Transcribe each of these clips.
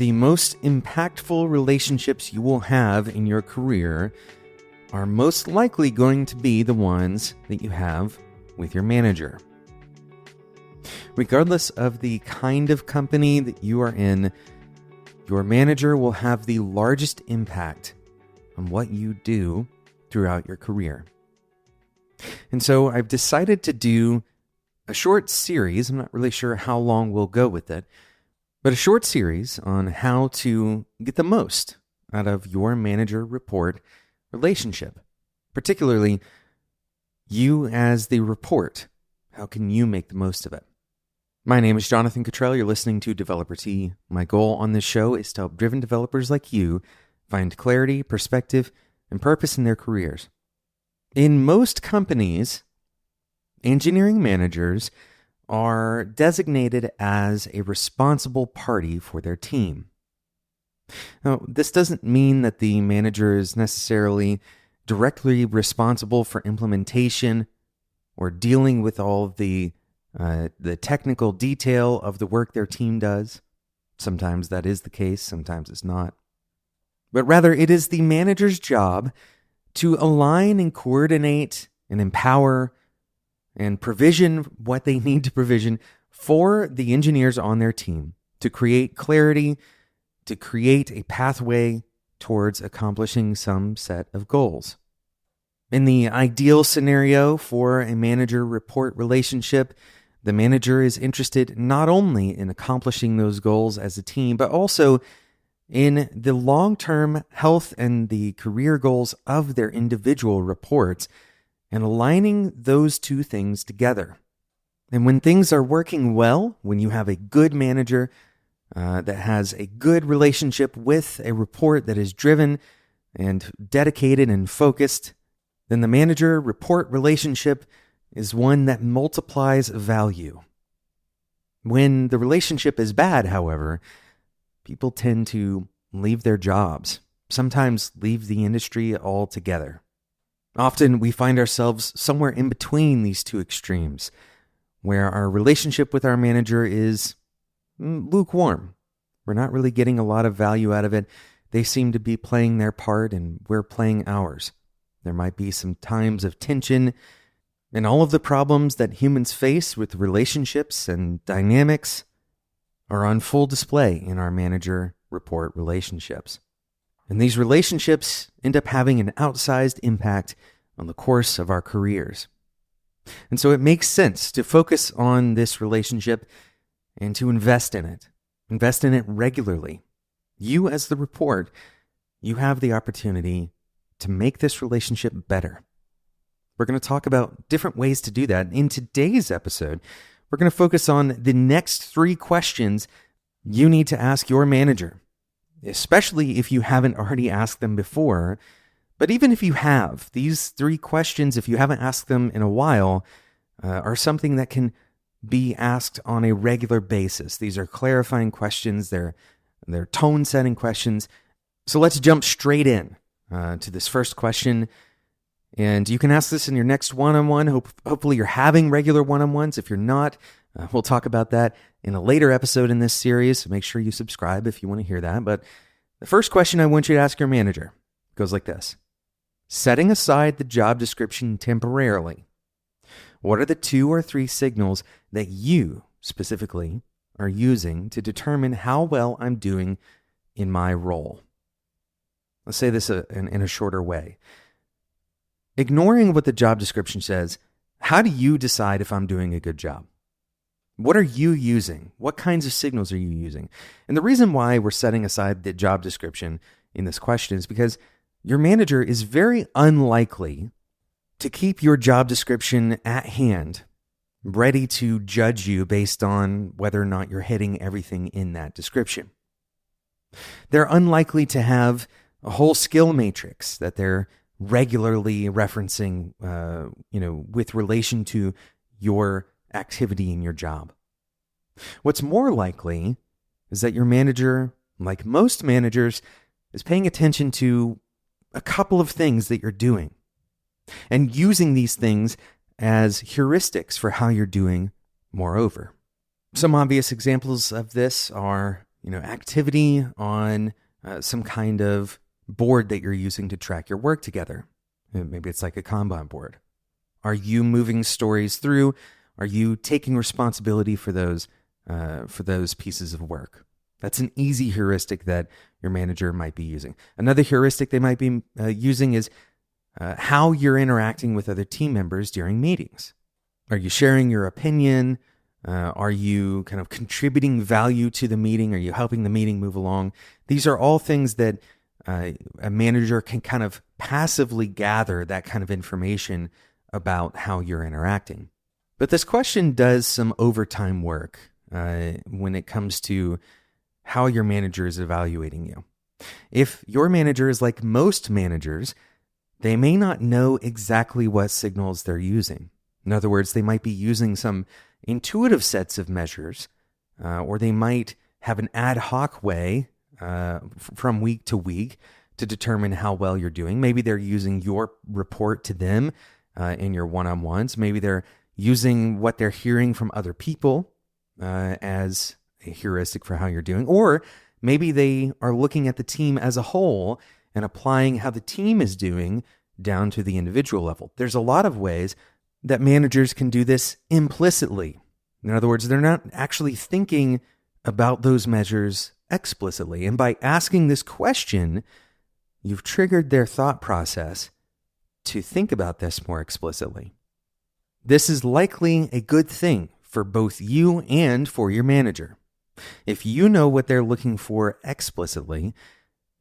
The most impactful relationships you will have in your career are most likely going to be the ones that you have with your manager. Regardless of the kind of company that you are in, your manager will have the largest impact on what you do throughout your career. And so I've decided to do a short series. I'm not really sure how long we'll go with it, but a short series on how to get the most out of your manager-report relationship. Particularly, you as the report. How can you make the most of it? My name is Jonathan Cottrell. You're listening to Developer Tea. My goal on this show is to help driven developers like you find clarity, perspective, and purpose in their careers. In most companies, engineering managers are designated as a responsible party for their team. Now, this doesn't mean that the manager is necessarily directly responsible for implementation or dealing with all of the technical detail of the work their team does. Sometimes that is the case, sometimes it's not. But rather, it is the manager's job to align and coordinate and empower and provision what they need to provision for the engineers on their team to create clarity, to create a pathway towards accomplishing some set of goals. In the ideal scenario for a manager-report relationship, the manager is interested not only in accomplishing those goals as a team, but also in the long-term health and the career goals of their individual reports, and aligning those two things together. And when things are working well, when you have a good manager that has a good relationship with a report that is driven and dedicated and focused, then the manager-report relationship is one that multiplies value. When the relationship is bad, however, people tend to leave their jobs, sometimes leave the industry altogether. Often we find ourselves somewhere in between these two extremes, where our relationship with our manager is lukewarm. We're not really getting a lot of value out of it. They seem to be playing their part and we're playing ours. There might be some times of tension, and all of the problems that humans face with relationships and dynamics are on full display in our manager-report relationships. And these relationships end up having an outsized impact on the course of our careers. And so it makes sense to focus on this relationship and to invest in it. Invest in it regularly. You as the report, you have the opportunity to make this relationship better. We're going to talk about different ways to do that. In today's episode, we're going to focus on the next 3 questions you need to ask your manager, especially if you haven't already asked them before. But even if you have, these 3 questions, if you haven't asked them in a while, are something that can be asked on a regular basis. These are clarifying questions. They're tone-setting questions. So let's jump straight in to this first question. And you can ask this in your next one-on-one. Hopefully you're having regular one-on-ones. If you're not, we'll talk about that in a later episode in this series. So make sure you subscribe if you want to hear that. But the first question I want you to ask your manager goes like this. Setting aside the job description temporarily, what are the 2 or 3 signals that you specifically are using to determine how well I'm doing in my role? Let's say this in a shorter way. Ignoring what the job description says, how do you decide if I'm doing a good job? What are you using? What kinds of signals are you using? And the reason why we're setting aside the job description in this question is because your manager is very unlikely to keep your job description at hand, ready to judge you based on whether or not you're hitting everything in that description. They're unlikely to have a whole skill matrix that they're regularly referencing, with relation to your activity in your job. What's more likely is that your manager, like most managers, is paying attention to a couple of things that you're doing and using these things as heuristics for how you're doing moreover. Some obvious examples of this are activity on some kind of board that you're using to track your work together. Maybe it's like a Kanban board. Are you moving stories through? Are you taking responsibility for those pieces of work? That's an easy heuristic that your manager might be using. Another heuristic they might be using is how you're interacting with other team members during meetings. Are you sharing your opinion? Are you kind of contributing value to the meeting? Are you helping the meeting move along? These are all things that a manager can kind of passively gather that kind of information about how you're interacting. But this question does some overtime work when it comes to how your manager is evaluating you. If your manager is like most managers, they may not know exactly what signals they're using. In other words, they might be using some intuitive sets of measures, or they might have an ad hoc way from week to week to determine how well you're doing. Maybe they're using your report to them in your one-on-ones. Maybe they're using what they're hearing from other people as a heuristic for how you're doing. Or maybe they are looking at the team as a whole and applying how the team is doing down to the individual level. There's a lot of ways that managers can do this implicitly. In other words, they're not actually thinking about those measures explicitly. And by asking this question, you've triggered their thought process to think about this more explicitly. This is likely a good thing for both you and for your manager. If you know what they're looking for explicitly,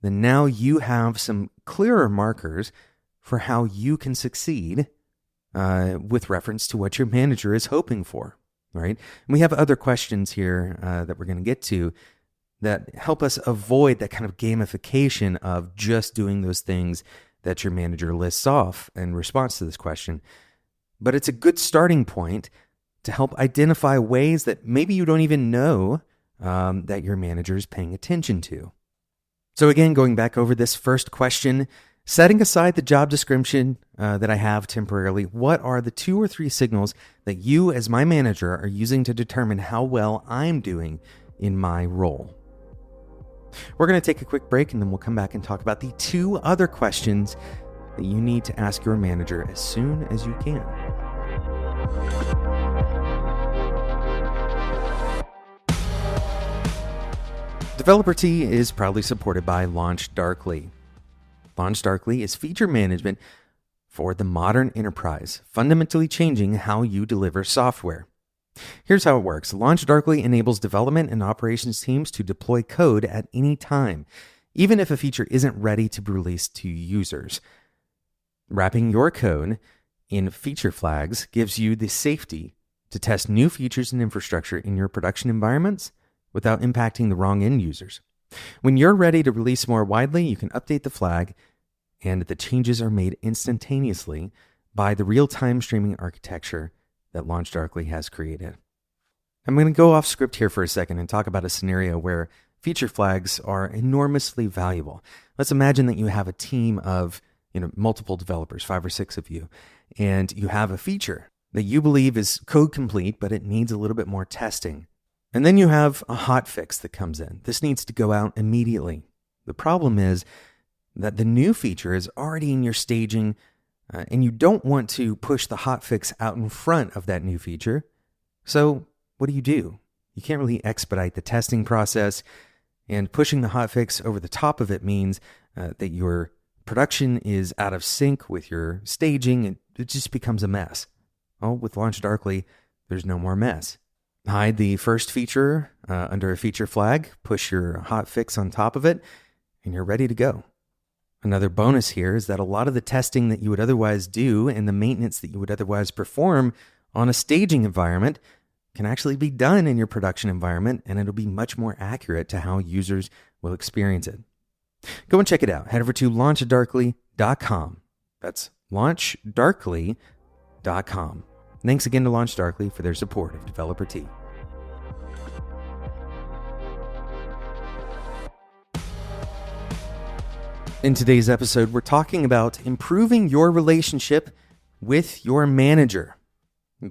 then now you have some clearer markers for how you can succeed with reference to what your manager is hoping for, right? And we have other questions here that we're going to get to that help us avoid that kind of gamification of just doing those things that your manager lists off in response to this question. But it's a good starting point to help identify ways that maybe you don't even know that your manager is paying attention to. So again, going back over this first question, setting aside the job description that I have temporarily, what are the 2 or 3 signals that you as my manager are using to determine how well I'm doing in my role? We're going to take a quick break and then we'll come back and talk about the 2 other questions that you need to ask your manager as soon as you can. Developer Tea is proudly supported by LaunchDarkly. LaunchDarkly is feature management for the modern enterprise, fundamentally changing how you deliver software. Here's how it works. LaunchDarkly enables development and operations teams to deploy code at any time, even if a feature isn't ready to be released to users. Wrapping your code in feature flags gives you the safety to test new features and infrastructure in your production environments without impacting the wrong end users. When you're ready to release more widely, you can update the flag, and the changes are made instantaneously by the real-time streaming architecture that LaunchDarkly has created. I'm going to go off script here for a second and talk about a scenario where feature flags are enormously valuable. Let's imagine that you have a team of multiple developers, 5 or 6 of you, and you have a feature that you believe is code complete, but it needs a little bit more testing. And then you have a hotfix that comes in. This needs to go out immediately. The problem is that the new feature is already in your staging, and you don't want to push the hotfix out in front of that new feature. So what do? You can't really expedite the testing process, and pushing the hotfix over the top of it means that your production is out of sync with your staging, and it just becomes a mess. Well, with LaunchDarkly, there's no more mess. Hide the first feature under a feature flag, push your hotfix on top of it, and you're ready to go. Another bonus here is that a lot of the testing that you would otherwise do and the maintenance that you would otherwise perform on a staging environment can actually be done in your production environment, and it'll be much more accurate to how users will experience it. Go and check it out. Head over to launchdarkly.com. That's launchdarkly.com. Thanks again to LaunchDarkly for their support of Developer Tea. In today's episode, we're talking about improving your relationship with your manager,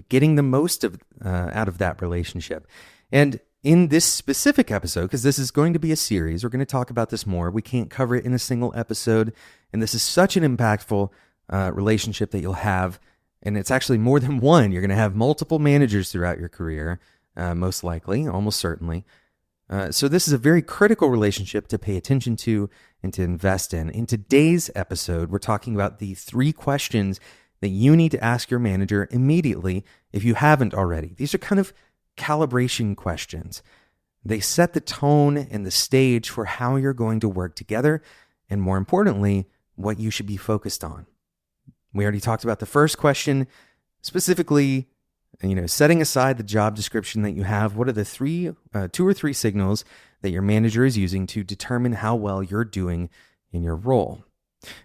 getting the most out of that relationship. And In this specific episode, because this is going to be a series, we're going to talk about this more. We can't cover it in a single episode. And this is such an impactful relationship that you'll have. And it's actually more than one. You're going to have multiple managers throughout your career, most likely, almost certainly. So this is a very critical relationship to pay attention to and to invest in. In today's episode, we're talking about the 3 questions that you need to ask your manager immediately if you haven't already. These are kind of calibration questions. They set the tone and the stage for how you're going to work together, and more importantly, what you should be focused on. We already talked about the first question, specifically, setting aside the job description that you have. What are the 2 or 3 signals that your manager is using to determine how well you're doing in your role?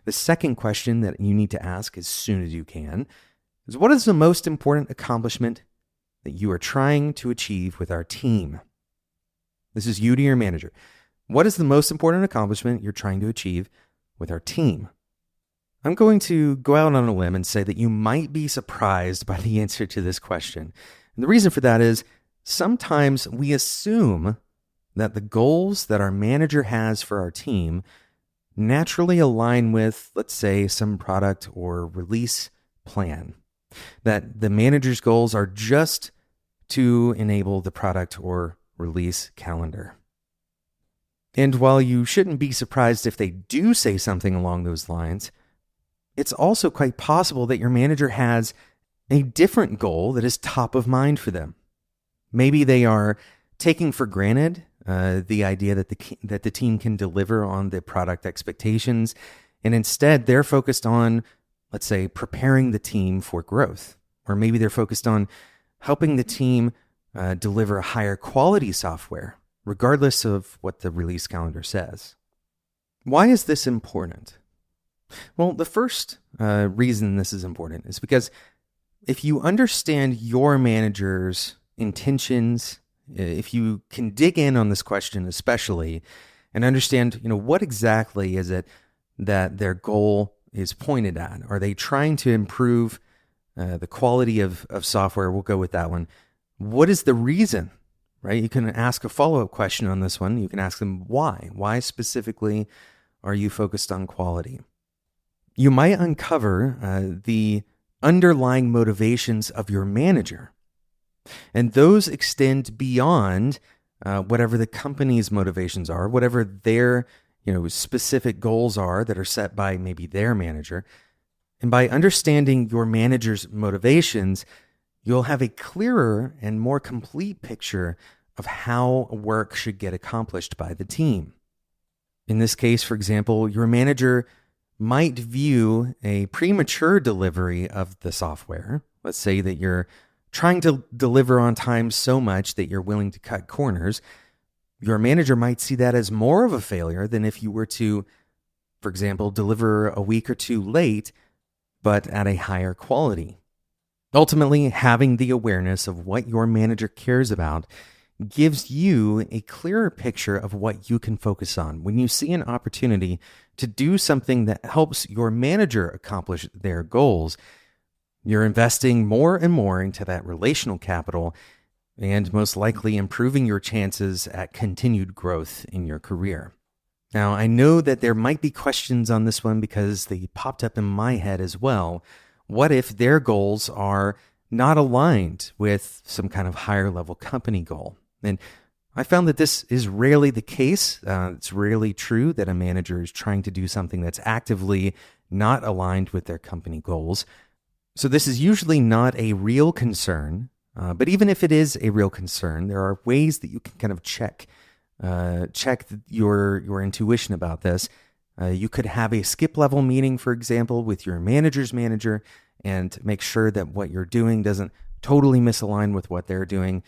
The second question that you need to ask as soon as you can is, what is the most important accomplishment that you are trying to achieve with our team? This is you to your manager. What is the most important accomplishment you're trying to achieve with our team? I'm going to go out on a limb and say that you might be surprised by the answer to this question. And the reason for that is sometimes we assume that the goals that our manager has for our team naturally align with, let's say, some product or release plan. That the manager's goals are just to enable the product or release calendar. And while you shouldn't be surprised if they do say something along those lines, it's also quite possible that your manager has a different goal that is top of mind for them. Maybe they are taking for granted the idea that the team can deliver on the product expectations, and instead they're focused on, let's say, preparing the team for growth. Or maybe they're focused on helping the team deliver higher quality software, regardless of what the release calendar says. Why is this important? Well, the first reason this is important is because if you understand your manager's intentions, if you can dig in on this question especially, and understand, what exactly is it that their goal is pointed at? Are they trying to improve the quality of software? We'll go with that one. What is the reason, right? You can ask a follow-up question on this one. You can ask them why. Why specifically are you focused on quality? You might uncover the underlying motivations of your manager. And those extend beyond whatever the company's motivations are, whatever their specific goals are that are set by maybe their manager. And by understanding your manager's motivations, you'll have a clearer and more complete picture of how work should get accomplished by the team. In this case, for example, your manager might view a premature delivery of the software. Let's say that you're trying to deliver on time so much that you're willing to cut corners. Your manager might see that as more of a failure than if you were to, for example, deliver a week or 2 late, but at a higher quality. Ultimately, having the awareness of what your manager cares about gives you a clearer picture of what you can focus on. When you see an opportunity to do something that helps your manager accomplish their goals, you're investing more and more into that relational capital and most likely improving your chances at continued growth in your career. Now, I know that there might be questions on this one because they popped up in my head as well. What if their goals are not aligned with some kind of higher level company goal? And I found that this is rarely the case. It's rarely true that a manager is trying to do something that's actively not aligned with their company goals. So this is usually not a real concern. But even if it is a real concern, there are ways that you can kind of check your intuition about this. You could have a skip level meeting, for example, with your manager's manager and make sure that what you're doing doesn't totally misalign with what they're doing.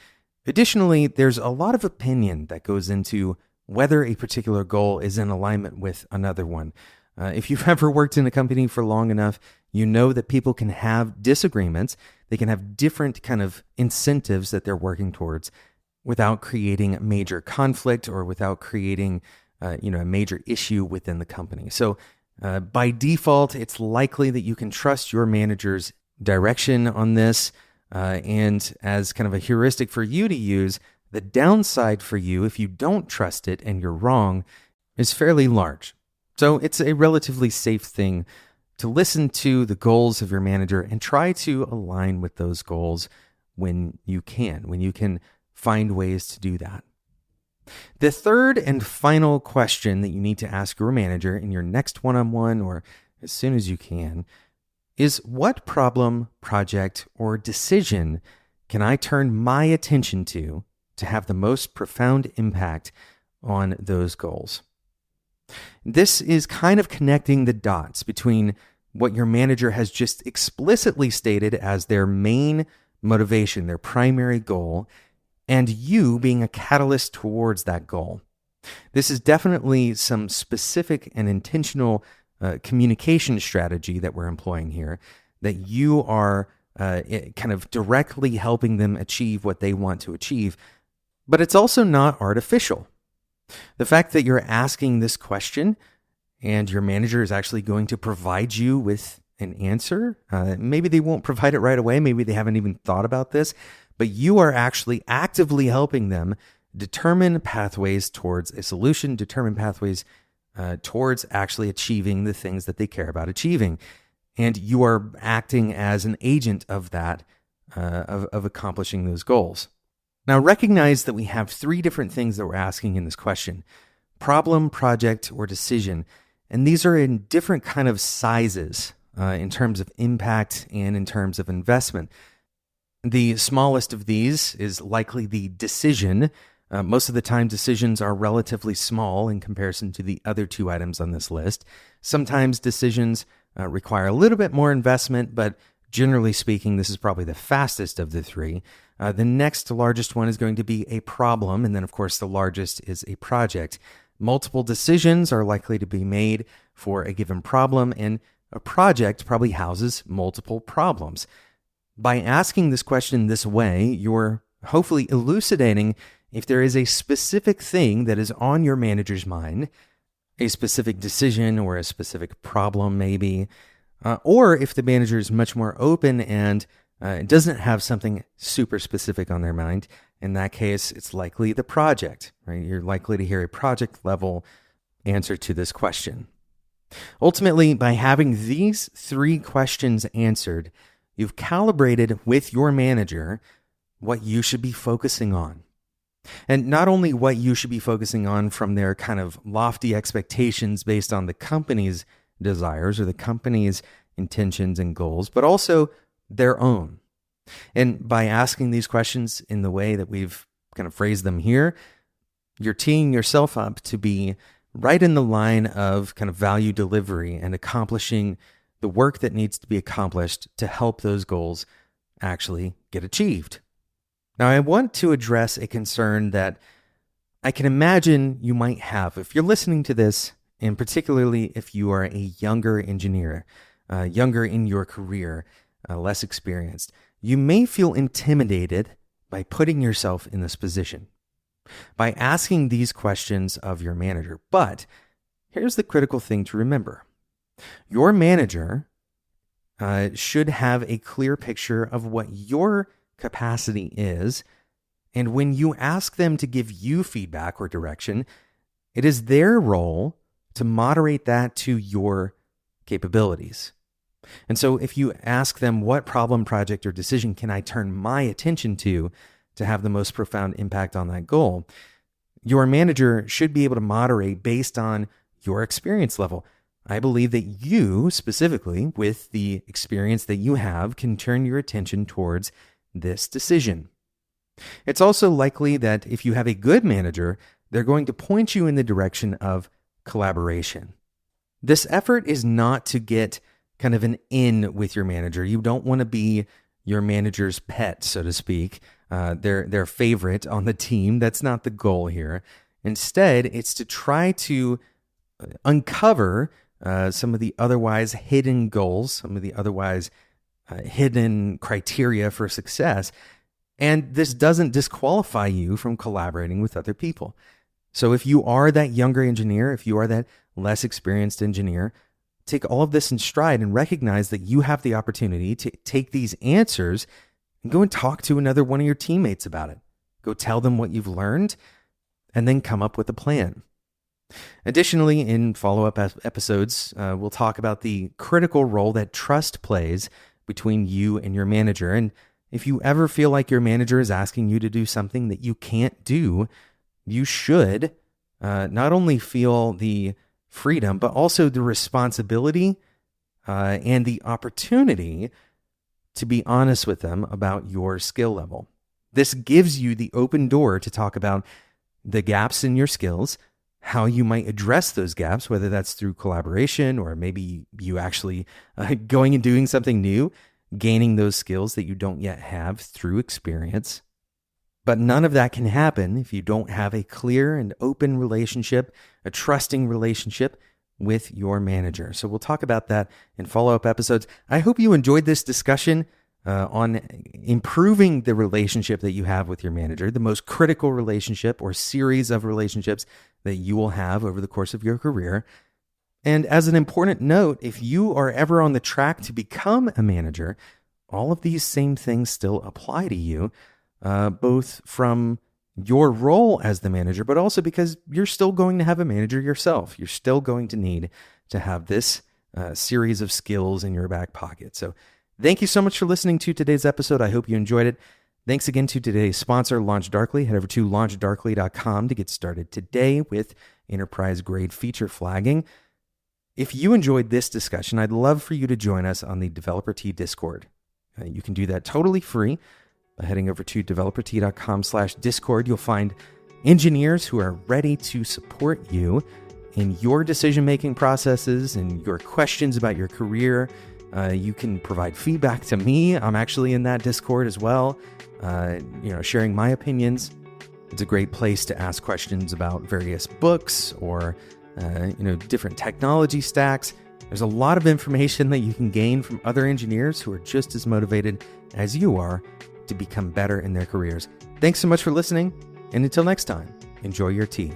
Additionally, there's a lot of opinion that goes into whether a particular goal is in alignment with another one. If you've ever worked in a company for long enough, you know that people can have disagreements. They can have different kind of incentives that they're working towards without creating major conflict or without creating a major issue within the company. So by default, it's likely that you can trust your manager's direction on this. And as kind of a heuristic for you to use, The downside for you, if you don't trust it and you're wrong, is fairly large. So it's a relatively safe thing to listen to the goals of your manager and try to align with those goals when you can find ways to do that. The third and final question that you need to ask your manager in your next one-on-one or as soon as you can is, what problem, project, or decision can I turn my attention to have the most profound impact on those goals? This is kind of connecting the dots between what your manager has just explicitly stated as their main motivation, their primary goal, and you being a catalyst towards that goal. This is definitely some specific and intentional communication strategy that we're employing here, that you are kind of directly helping them achieve what they want to achieve. But it's also not artificial. The fact that you're asking this question and your manager is actually going to provide you with an answer, maybe they won't provide it right away, maybe they haven't even thought about this, but you are actually actively helping them determine pathways towards a solution, determine pathways towards actually achieving the things that they care about achieving. And you are acting as an agent of that, of accomplishing those goals. Now, recognize that we have three different things that we're asking in this question: problem, project, or decision. And these are in different kind of sizes in terms of impact and in terms of investment. The smallest of these is likely the decision. Most of the time, decisions are relatively small in comparison to the other two items on this list. Sometimes decisions require a little bit more investment, but generally speaking, this is probably the fastest of the three. The next largest one is going to be a problem, and then, of course, the largest is a project. Multiple decisions are likely to be made for a given problem, and a project probably houses multiple problems. By asking this question this way, you're hopefully elucidating if there is a specific thing that is on your manager's mind, a specific decision or a specific problem maybe, or if the manager is much more open and doesn't have something super specific on their mind. In that case, it's likely the project, right? You're likely to hear a project level answer to this question. Ultimately, by having these three questions answered, you've calibrated with your manager what you should be focusing on. And not only what you should be focusing on from their kind of lofty expectations based on the company's desires or the company's intentions and goals, but also their own. And by asking these questions in the way that we've kind of phrased them here, you're teeing yourself up to be right in the line of kind of value delivery and accomplishing the work that needs to be accomplished to help those goals actually get achieved. Now, I want to address a concern that I can imagine you might have if you're listening to this, and particularly if you are a younger engineer, younger in your career, less experienced. You may feel intimidated by putting yourself in this position, by asking these questions of your manager. But here's the critical thing to remember. Your manager should have a clear picture of what your capacity is, and when you ask them to give you feedback or direction, it is their role to moderate that to your capabilities. And so if you ask them, what problem, project, or decision can I turn my attention to have the most profound impact on that goal, your manager should be able to moderate based on your experience level. I believe that you, specifically, with the experience that you have, can turn your attention towards this decision. It's also likely that if you have a good manager, they're going to point you in the direction of collaboration. This effort is not to get kind of an in with your manager. You don't want to be your manager's pet, so to speak, their favorite on the team. That's not the goal here. Instead, it's to try to uncover some of the otherwise hidden goals, some of the otherwise hidden criteria for success. And this doesn't disqualify you from collaborating with other people. So if you are that younger engineer, if you are that less experienced engineer, take all of this in stride and recognize that you have the opportunity to take these answers and go and talk to another one of your teammates about it. Go tell them what you've learned, and then come up with a plan. Additionally, in follow-up episodes, we'll talk about the critical role that trust plays between you and your manager. And if you ever feel like your manager is asking you to do something that you can't do, you should not only feel the freedom, but also the responsibility and the opportunity to be honest with them about your skill level. This gives you the open door to talk about the gaps in your skills, how you might address those gaps, whether that's through collaboration or maybe you actually going and doing something new, gaining those skills that you don't yet have through experience. But none of that can happen if you don't have a clear and open relationship, a trusting relationship with your manager. So we'll talk about that in follow-up episodes. I hope you enjoyed this discussion on improving the relationship that you have with your manager, the most critical relationship or series of relationships that you will have over the course of your career. And as an important note, if you are ever on the track to become a manager, all of these same things still apply to you, both from your role as the manager, but also because you're still going to have a manager yourself. You're still going to need to have this series of skills in your back pocket. So thank you so much for listening to today's episode. I hope you enjoyed it. Thanks again to today's sponsor, LaunchDarkly. Head over to launchdarkly.com to get started today with enterprise-grade feature flagging. If you enjoyed this discussion, I'd love for you to join us on the Developer Tea Discord. You can do that totally free by heading over to developertea.com/Discord. You'll find engineers who are ready to support you in your decision-making processes and your questions about your career. You can provide feedback to me. I'm actually in that Discord as well, sharing my opinions. It's a great place to ask questions about various books or, different technology stacks. There's a lot of information that you can gain from other engineers who are just as motivated as you are to become better in their careers. Thanks so much for listening, and until next time, enjoy your tea.